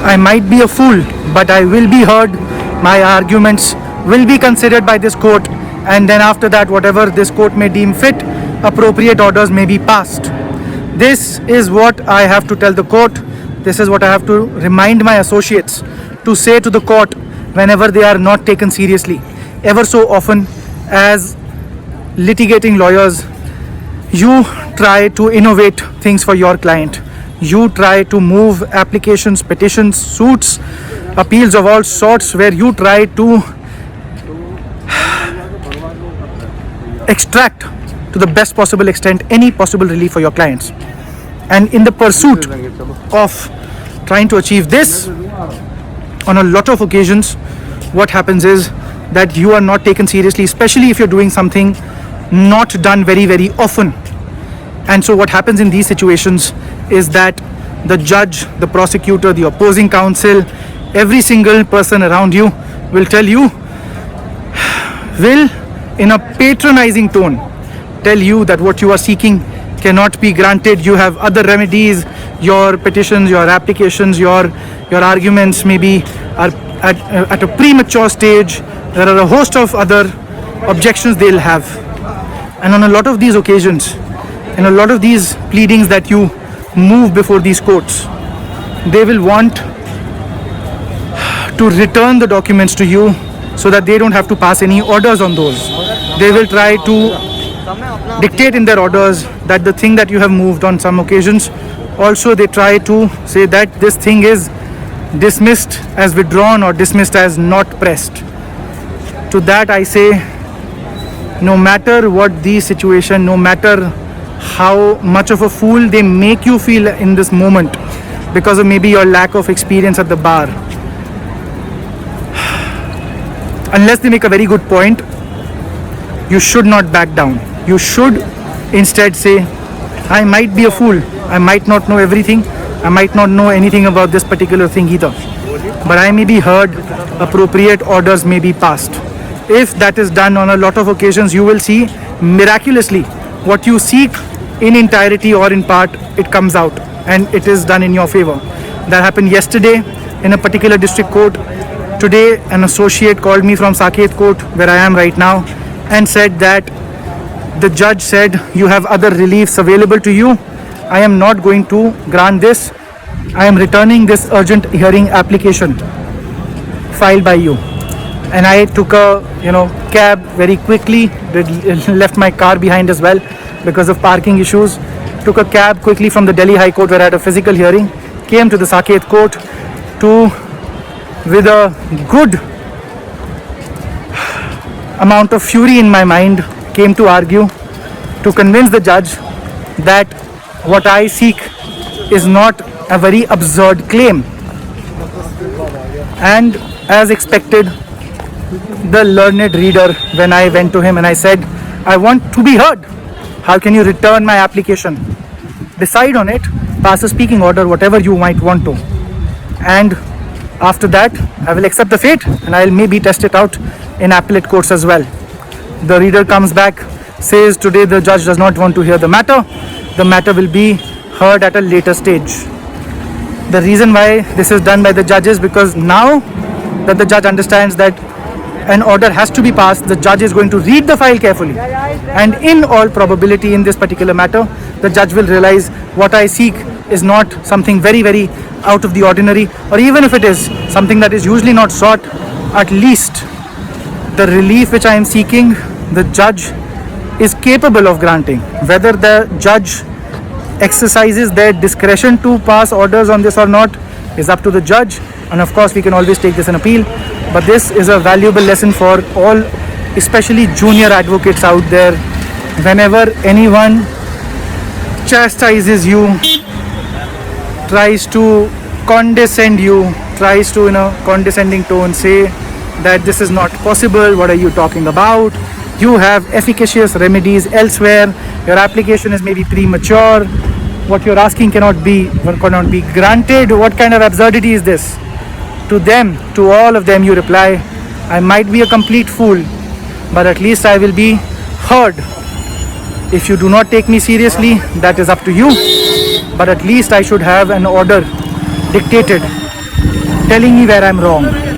I might be a fool, but I will be heard. My arguments will be considered by this court, and then after that, whatever this court may deem fit, appropriate orders may be passed. This is what I have to tell the court. This is what I have to remind my associates to say to the court whenever they are not taken seriously. Ever so often, as litigating lawyers, you try to innovate things for your client. You try to move applications, petitions, suits, appeals of all sorts, where you try to extract to the best possible extent any possible relief for your clients. And in the pursuit of trying to achieve this, on a lot of occasions, what happens is that you are not taken seriously, especially if you're doing something not done very, very often. And so what happens in these situations is that the judge, the prosecutor, the opposing counsel, every single person around you will tell you, will in a patronizing tone tell you that what you are seeking cannot be granted. You have other remedies. Your petitions, your applications, your arguments maybe are at a premature stage. There are a host of other objections they'll have. And on a lot of these occasions, in a lot of these pleadings that you move before these courts, they will want to return the documents to you so that they don't have to pass any orders on those. They will try to dictate in their orders that the thing that you have moved on some occasions, also they try to say that this thing is dismissed as withdrawn or dismissed as not pressed. To that I say, no matter what the situation, no matter how much of a fool they make you feel in this moment because of maybe your lack of experience at the bar, unless they make a very good point, you should not back down. You should instead say, I might be a fool, I might not know everything, I might not know anything about this particular thing either, but I may be heard, appropriate orders may be passed. If that is done on a lot of occasions, you will see miraculously what you seek in entirety or in part, it comes out and it is done in your favor. That happened yesterday in a particular district court. Today an associate called me from Saket court, where I am right now, and said that the judge said you have other reliefs available to you. I am not going to grant this. I am returning this urgent hearing application filed by you. And I took a cab very quickly, left my car behind as well because of parking issues. Took a cab quickly from the Delhi High Court where I had a physical hearing, came to the Saket court with a good amount of fury in my mind, came to argue, to convince the judge that what I seek is not a very absurd claim. And as expected, the learned reader, when I went to him and I said, I want to be heard. How can you return my application? Decide on it, pass a speaking order, whatever you might want to. And after that, I will accept the fate and I will maybe test it out in appellate courts as well. The reader comes back, says today the judge does not want to hear the matter. The matter will be heard at a later stage. The reason why this is done by the judge is because now that the judge understands that an order has to be passed, the judge is going to read the file carefully. And in all probability in this particular matter, the judge will realize what I seek is not something very, very out of the ordinary, or even if it is something that is usually not sought, at least the relief which I am seeking, the judge is capable of granting. Whether the judge exercises their discretion to pass orders on this or not is up to the judge, and of course we can always take this in appeal. But this is a valuable lesson for all, especially junior advocates out there. Whenever anyone chastises you, tries to condescend you, tries to in a condescending tone say that this is not possible, what are you talking about, you have efficacious remedies elsewhere, your application is maybe premature, what you're asking cannot be granted, what kind of absurdity is this? To them, to all of them you reply, I might be a complete fool, but at least I will be heard. If you do not take me seriously, that is up to you, but at least I should have an order dictated telling me where I'm wrong.